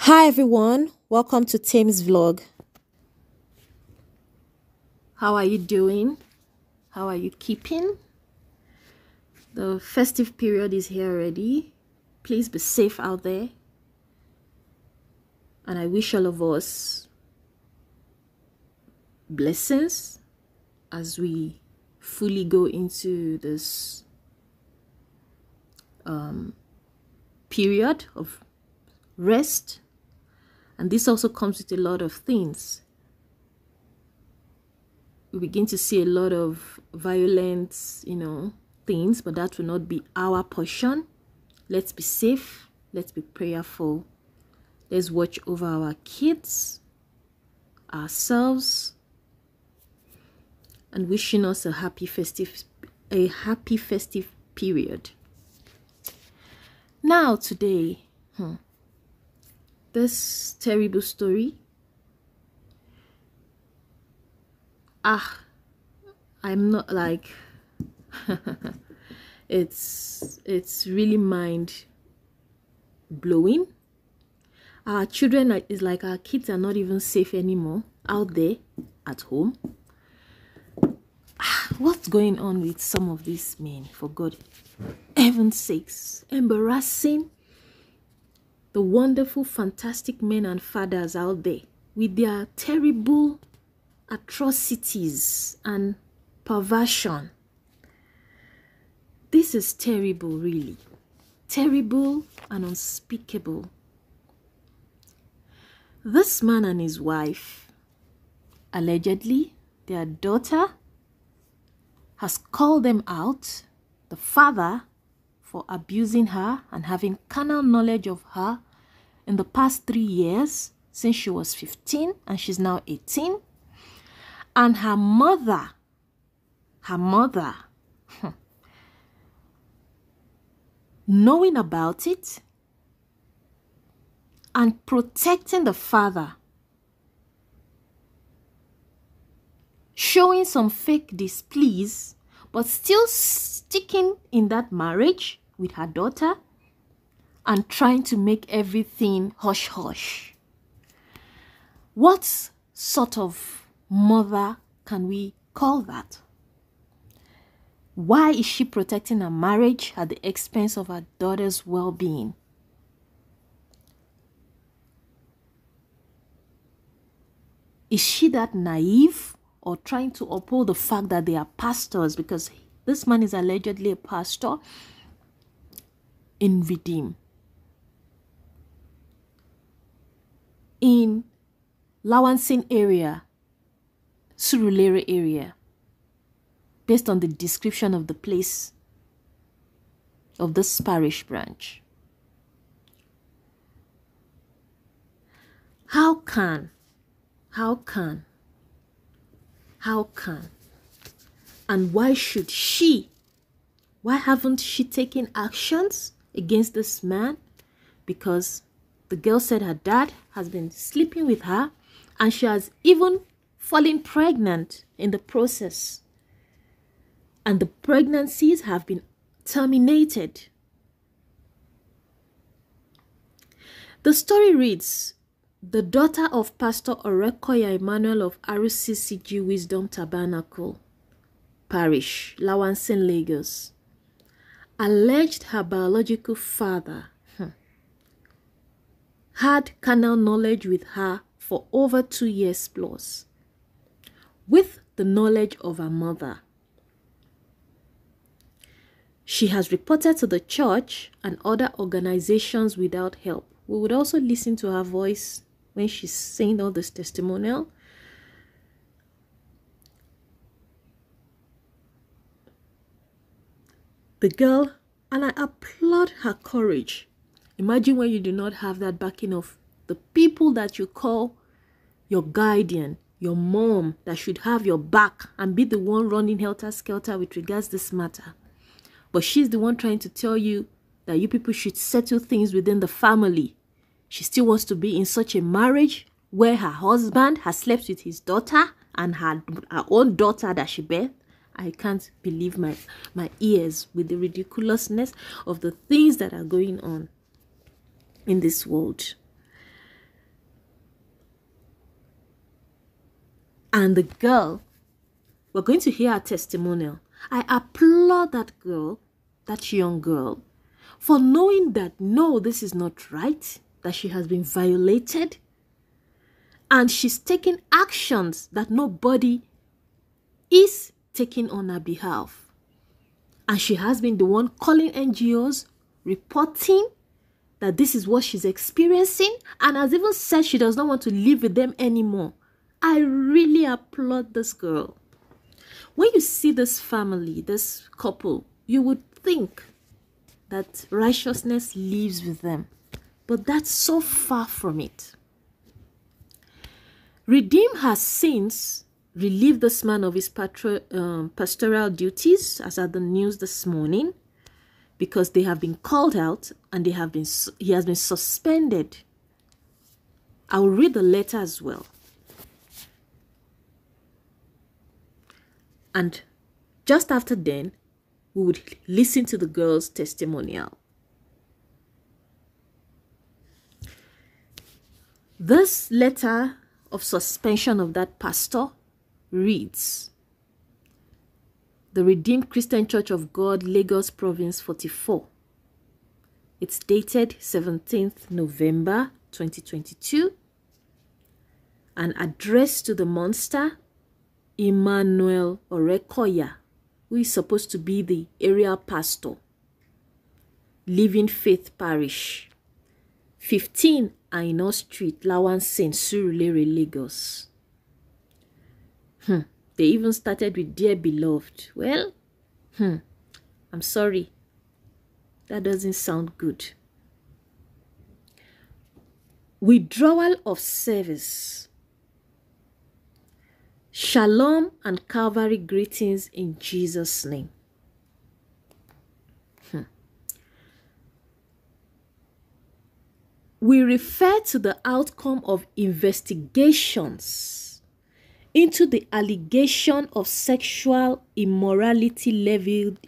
Hi everyone, welcome to Tame's vlog. How are you doing? How are you keeping? The festive period is here already. Please be safe out there. And I wish all of us blessings as we fully go into this period of rest. And this also comes with a lot of things. We begin to see a lot of violent, things, but that will not be our portion. Let's be safe. Let's be prayerful. Let's watch over our kids, ourselves, and wishing us a happy festive period. Now, today, this terrible story. I'm not like it's really mind blowing. Our children is like our kids are not even safe anymore out there at home. What's going on with some of these men, for God heaven's sakes? Embarrassing the wonderful, fantastic men and fathers out there with their terrible atrocities and perversion. This is terrible, really. Terrible and unspeakable. This man and his wife, allegedly, their daughter has called them out, the father, for abusing her and having carnal knowledge of her in the past 3 years, since she was 15 and she's now 18. And her mother, knowing about it and protecting the father, showing some fake displease, but still sticking in that marriage with her daughter and trying to make everything hush-hush. What sort of mother can we call that? Why is she protecting her marriage at the expense of her daughter's well-being? Is she that naive or trying to uphold the fact that they are pastors? Because this man is allegedly a pastor in Redeem, in Lawansin area, Surulere area, based on the description of the place of this parish branch. How can, and why should she? Why haven't she taken actions against this man? Because the girl said her dad has been sleeping with her and she has even fallen pregnant in the process. And the pregnancies have been terminated. The story reads, the daughter of Pastor Orekoya Emmanuel of RCCG Wisdom Tabernacle Parish, Lawansin, Lagos, alleged her biological father had carnal knowledge with her for over 2 years plus, with the knowledge of her mother. She has reported to the church and other organizations without help. We would also listen to her voice when she's saying all this testimonial. The girl, and I applaud her courage. Imagine when you do not have that backing of the people that you call your guardian, your mom, that should have your back and be the one running helter-skelter with regards to this matter. But she's the one trying to tell you that you people should settle things within the family. She still wants to be in such a marriage where her husband has slept with his daughter and her own daughter that she birthed. I can't believe my ears with the ridiculousness of the things that are going on in this world. And the girl, we're going to hear her testimonial. I applaud that girl, that young girl, for knowing that, no, this is not right, that she has been violated. And she's taking actions that nobody is taking on her behalf. And she has been the one calling NGOs, reporting that this is what she's experiencing, and has even said she does not want to live with them anymore. I really applaud this girl. When you see this family, this couple, you would think that righteousness lives with them. But that's so far from it. Redeem has since relieved this man of his pastoral duties, as at the news this morning, because they have been called out and he has been suspended. I will read the letter as well. And just after then, we would listen to the girl's testimonial. This letter of suspension of that pastor reads, The Redeemed Christian Church of God, Lagos Province 44. It's dated 17th November 2022 and addressed to the monster Emmanuel Orekoya, who is supposed to be the area pastor, Living Faith Parish, 15 Aino Street, Lawansen, Surulere, Lagos. They even started with Dear Beloved. Well, I'm sorry. That doesn't sound good. Withdrawal of service. Shalom and Calvary greetings in Jesus' name. We refer to the outcome of investigations into the allegation of sexual immorality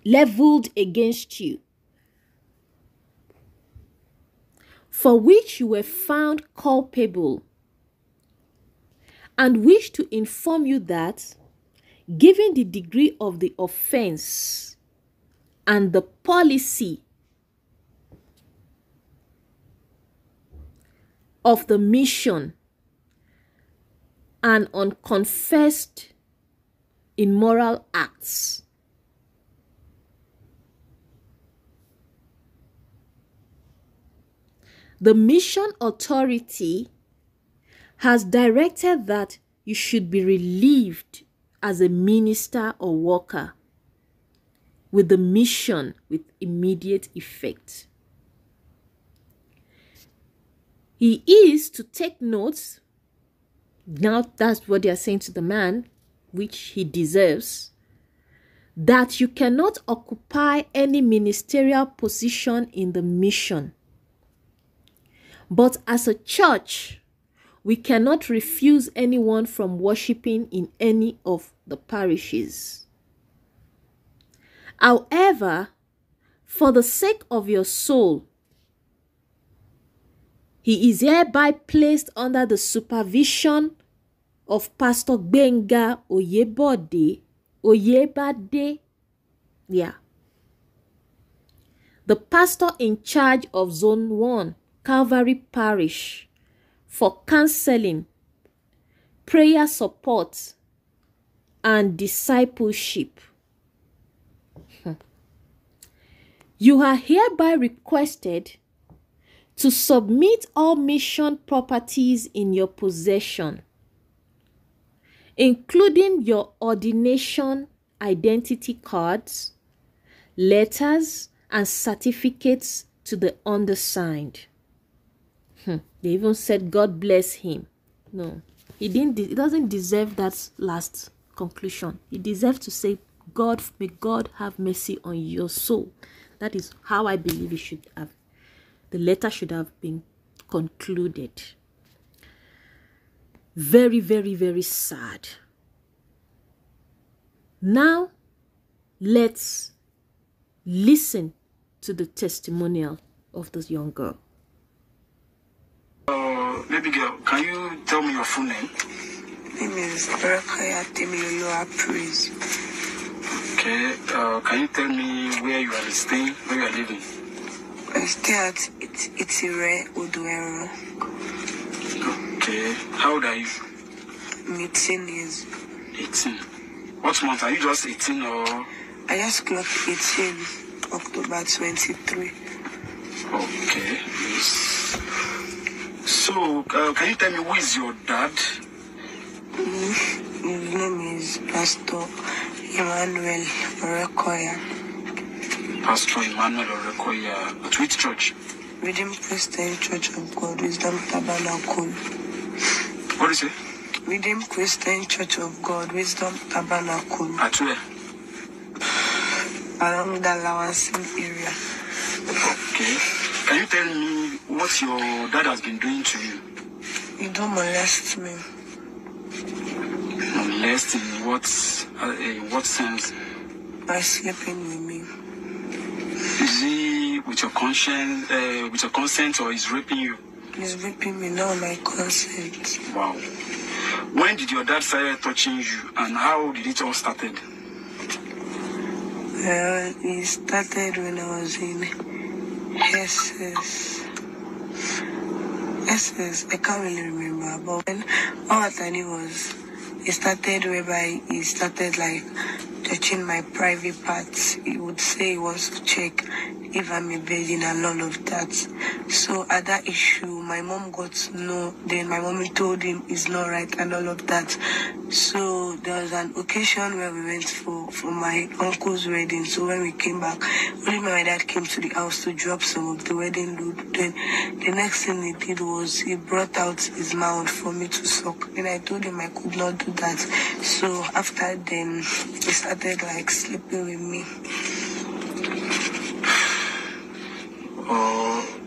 leveled against you, for which you were found culpable, and wish to inform you that, given the degree of the offense and the policy of the mission and unconfessed immoral acts, the mission authority has directed that you should be relieved as a minister or worker with the mission with immediate effect. He is to take notes. Now that's what they are saying to the man, which he deserves, that you cannot occupy any ministerial position in the mission. But as a church, we cannot refuse anyone from worshiping in any of the parishes. However, for the sake of your soul, he is hereby placed under the supervision of Pastor Gbenga Oyebade. The pastor in charge of Zone 1, Calvary Parish, for counseling, prayer support, and discipleship. You are hereby requested to submit all mission properties in your possession, including your ordination identity cards, letters, and certificates to the undersigned. They even said, God bless him. No, he doesn't deserve that last conclusion. He deserves to say, God, may God have mercy on your soul. That is how I believe it should have. The letter should have been concluded. Very, very, very sad. Now, let's listen to the testimonial of this young girl. Baby girl, can you tell me your full name? name is Rekoya Temilolo Praise. Okay, can you tell me where you are staying, where you are living? I stay at Itire Oduero. Okay, how old are you? I'm 18 years. 18. What month? Are you just 18 or? I just clocked 18, October 23. Okay, yes. So, can you tell me who is your dad? His name is Pastor Emmanuel Orekoya. Pastor Emmanuel Orekoya. At which church? Redeemed Christian Church of God, Wisdom Tabernacle. What is it? Redeemed Christian Church of God, Wisdom Tabernacle. At where? Along the Lawansin area. Okay. Can you tell me what your dad has been doing to you? He don't molest me. Molest in what sense? By sleeping with me. Is he with your consent, or is raping you? He's raping me now, my consent. Wow. When did your dad start touching you, and how did it all started? It started when I was in SS. I can't really remember, but when all I knew was it started whereby he started like touching my private parts. He would say he wants to check if I'm a virgin and all of that. So at that issue, my mom got to know. Then my mommy told him it's not right and all of that. So there was an occasion where we went for my uncle's wedding. So when we came back, only my dad came to the house to drop some of the wedding load. Then the next thing he did was he brought out his mouth for me to suck. And I told him I could not do that. So after then, he started like sleeping with me.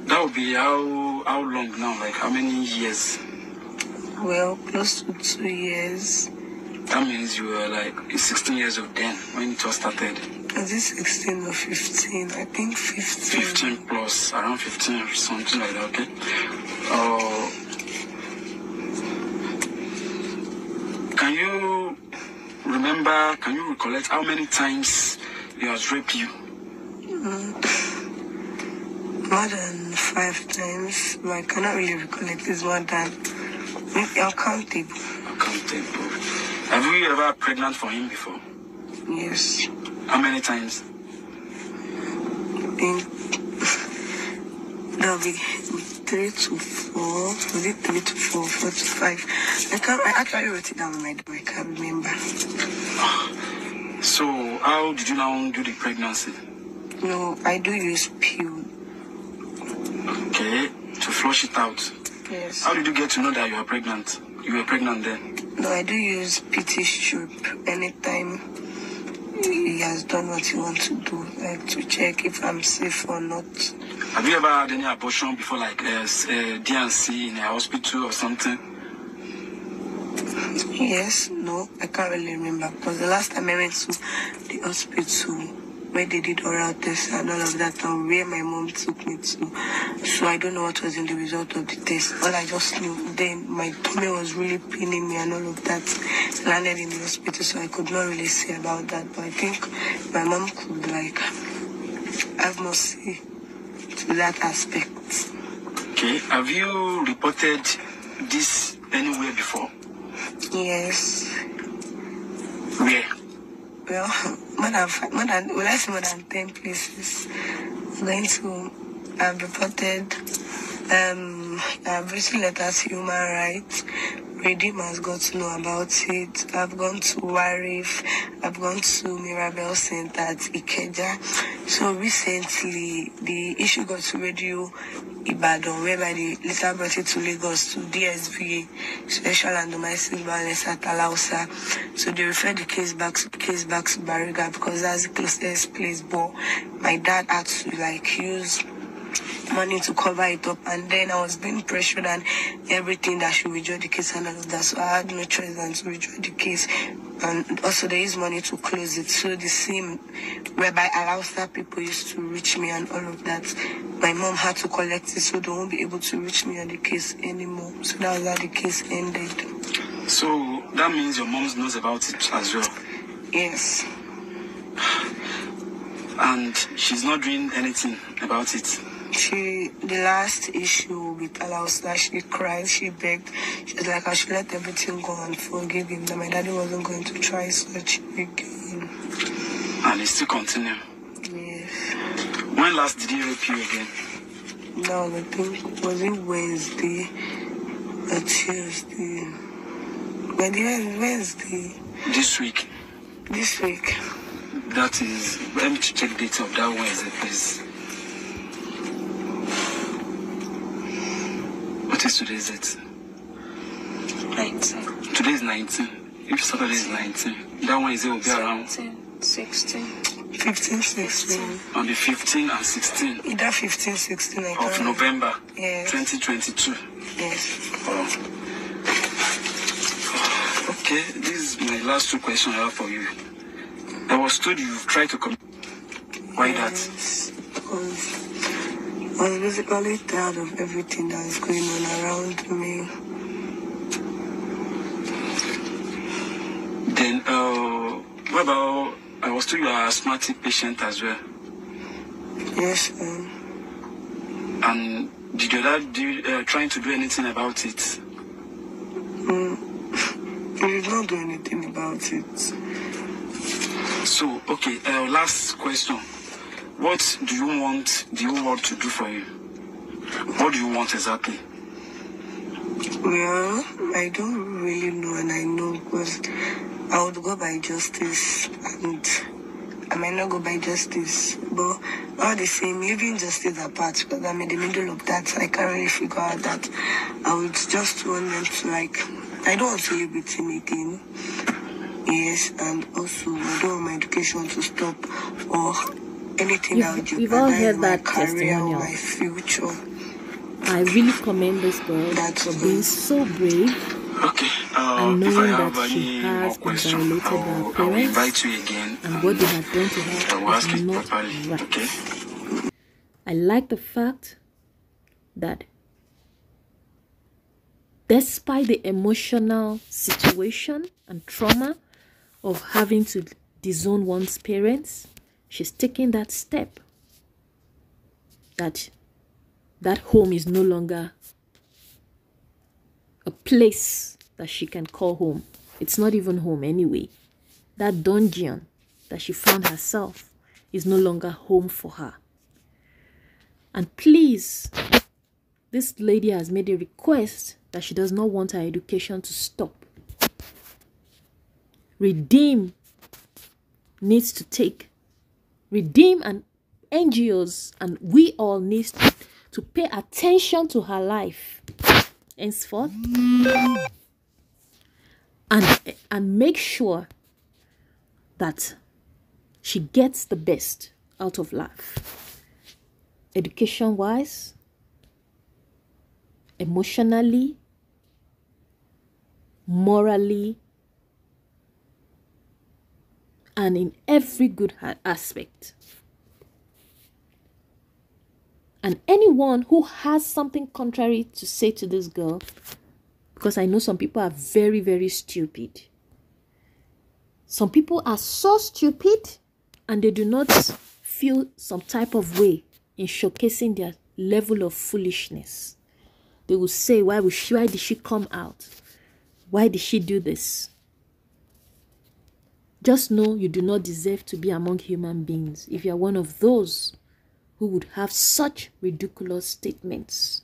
That would be how long now? Like how many years? Well, close to 2 years. That means you were like 16 years old then when it all started. Is it 16 or 15? I think 15. 15 plus, around 15 or something like that, okay? Can you recollect how many times he has raped you? More than 5 times, but I cannot really recollect. It's more than uncountable. Uncountable. Have you ever pregnant for him before? Yes. How many times? There'll be 3 to 4. Was it 3 to 4, 4 to 5? I actually wrote it down on my door. I can't remember. So, how did you now do the pregnancy? No, I do use pill. Okay, to flush it out. Yes. How did you get to know that you are pregnant? You were pregnant then? No, I do use PT strip anytime he has done what he wants to do, like to check if I'm safe or not. Have you ever had any abortion before, like DNC in a hospital or something? Yes, no, I can't really remember because the last time I went to the hospital where they did oral tests and all of that, and where my mom took me to. So I don't know what was in the result of the test. All I just knew then my tummy was really paining me and all of that. Landed in the hospital, so I could not really say about that. But I think my mom could like have more say to that aspect. Okay, have you reported this anywhere before? Yes. Where? Well, more than 10 places. I've reported, I've written letters to Human Rights. Redeem has got to know about it. I've gone to Warif. I've gone to Mirabel Center at Ikeja. So recently, the issue got to Radio Ibadan, whereby they later brought it to Lagos to DSVA, Special and Domestic Violence at Alausa. So they referred the case back to Bariga because that's the closest place. But my dad had to use money to cover it up, and then I was being pressured and everything that should withdraw the case and all of that. So I had no choice than to withdraw the case. And also there is money to close it. So the same whereby Alausa people used to reach me and all of that, my mom had to collect it, so they won't be able to reach me on the case anymore. So that was how the case ended. So that means your mom knows about it as well. Yes. And she's not doing anything about it. The last issue with Allah was that she cried, she begged. She was like, I should let everything go and forgive him, that my daddy wasn't going to try such again. And it still continue? Yes. When last did he rape you again? No, I think, was it Wednesday or Tuesday? Wednesday. This week? This week. That is, let me check the date of that Wednesday, please. What is today's date? 19. Today is 19. If Saturday is 19, that Wednesday will be around 16. 15, 16. On the 15 and 16. Either 15, 16 of November. Yes. 2022. Yes. Oh. Okay, this is my last two questions I have for you. I was told you've tried to come. Why yes, because I was basically tired of everything that is going on around me. Then, what about, I was told you are an asthmatic patient as well. Yes, And did your dad trying to do anything about it? He did not do anything about it. So, okay, last question. What do you want the whole world to do for you? What do you want exactly? Well, I don't really know, and I know because I would go by justice, and I might not go by justice, but all the same, leaving justice apart, because I'm in the middle of that, I can't really figure out that. I would just want them to, like, I don't want to live with him again. Yes, and also I don't want my education to stop or anything that would jeopardize my career or my future. I really commend this girl for being so brave. Okay. And if I knowing have that she any has more been questions, violated by her I will parents invite you again. and what they have done to her I will ask is it not properly. right. Okay. I like the fact that despite the emotional situation and trauma of having to disown one's parents, she's taking that step that home is no longer a place that she can call home. It's not even home anyway. That dungeon that she found herself is no longer home for her. And please, this lady has made a request that she does not want her education to stop. Redeem needs to take. Redeem and NGOs and we all need to pay attention to her life henceforth and make sure that she gets the best out of life, education wise, emotionally, morally, and in every good aspect. And anyone who has something contrary to say to this girl, because I know some people are very, very stupid. Some people are so stupid and they do not feel some type of way in showcasing their level of foolishness. They will say, why did she come out? Why did she do this? Just know you do not deserve to be among human beings if you are one of those who would have such ridiculous statements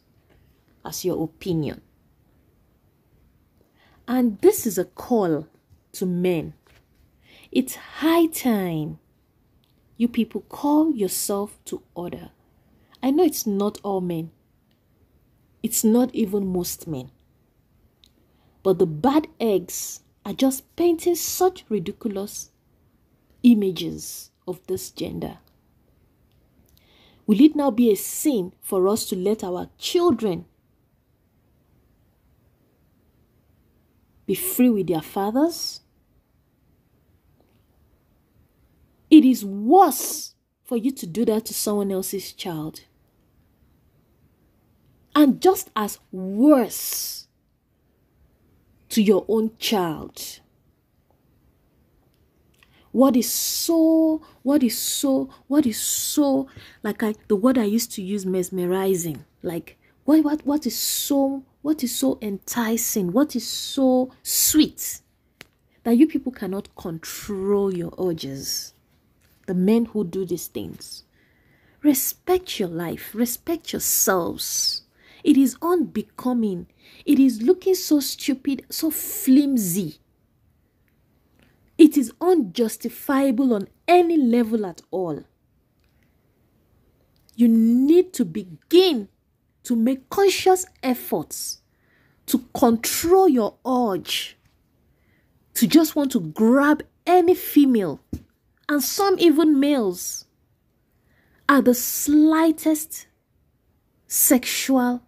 as your opinion. And this is a call to men. It's high time you people call yourself to order. I know it's not all men. It's not even most men. But the bad eggs are just painting such ridiculous images of this gender. Will it now be a sin for us to let our children be free with their fathers? It is worse for you to do that to someone else's child. And just as worse to your own child. What is so, like the word I used to use, mesmerizing. Like, what is so enticing? What is so sweet that you people cannot control your urges? The men who do these things. Respect your life. Respect yourselves. It is unbecoming. It is looking so stupid, so flimsy. It is unjustifiable on any level at all. You need to begin to make conscious efforts to control your urge to just want to grab any female, and some even males, at the slightest sexual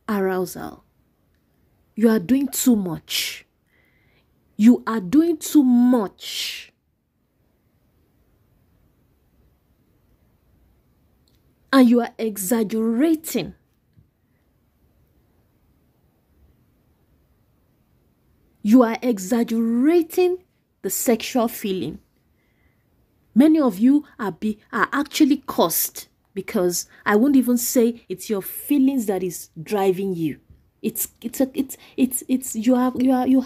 arousal. You are doing too much. You are doing too much. And you are exaggerating. You are exaggerating the sexual feeling. Many of you are actually cursed, because I won't even say it's your feelings that is driving you. You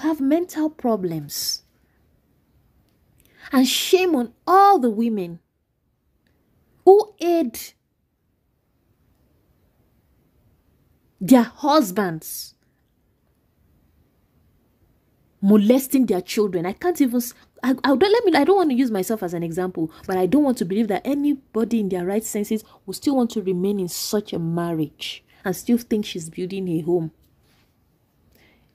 have mental problems. And shame on all the women who aid their husbands molesting their children. I can't even, I don't want to use myself as an example, but I don't want to believe that anybody in their right senses will still want to remain in such a marriage and still think she's building a home.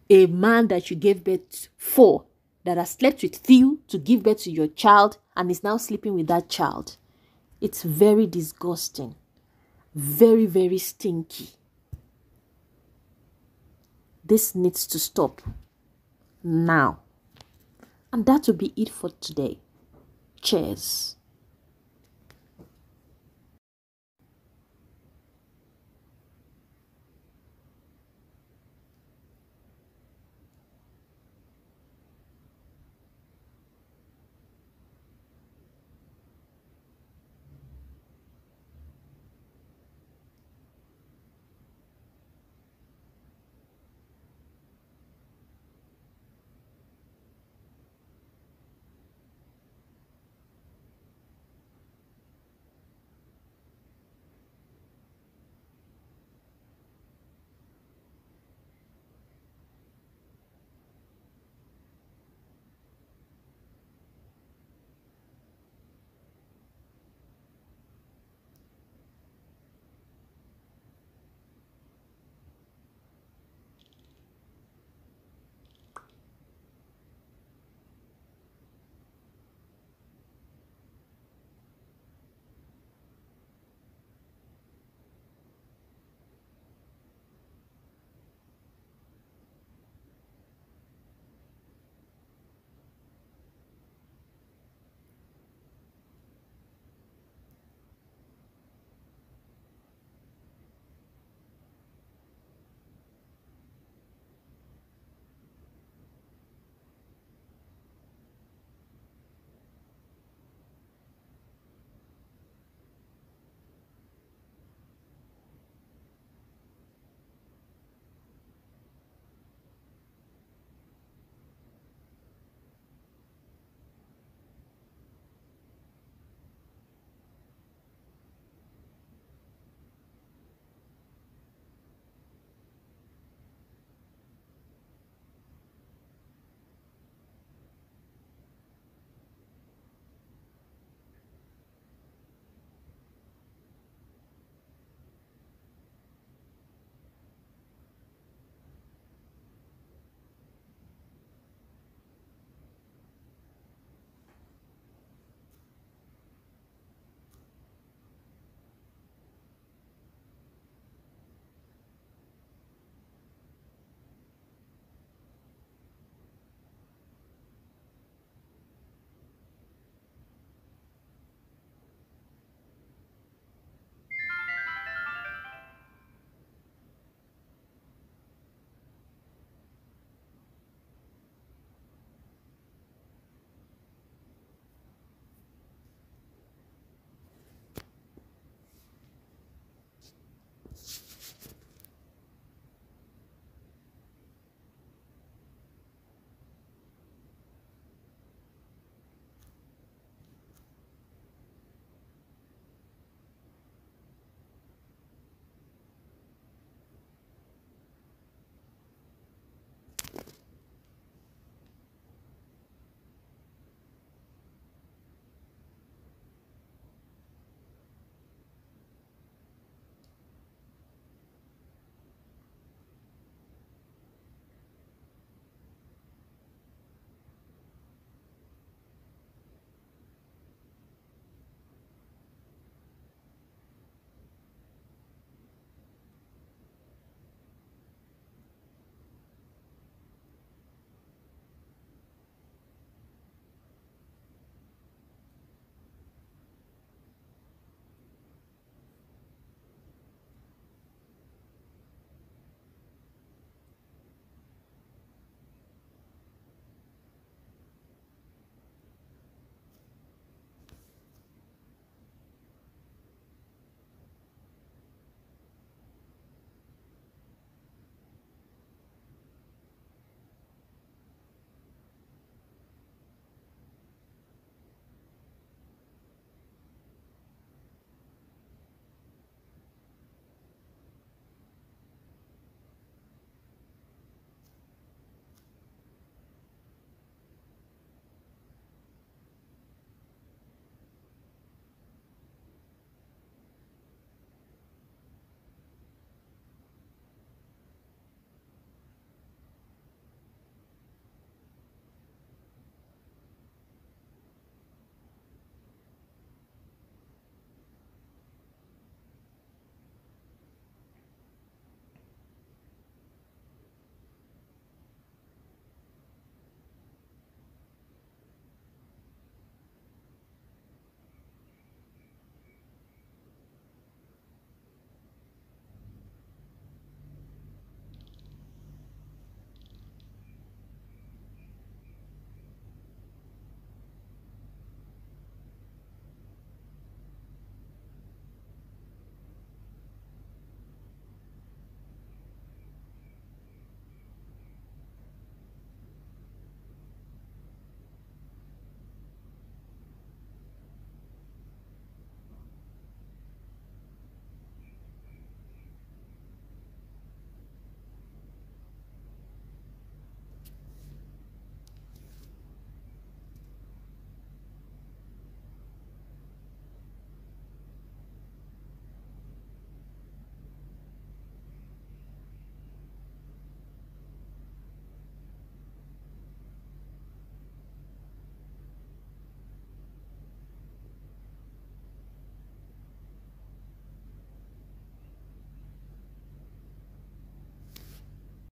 A man that you gave birth for, that has slept with you to give birth to your child and is now sleeping with that child. It's very disgusting. Very, very stinky. This needs to stop now. And that will be it for today. Cheers.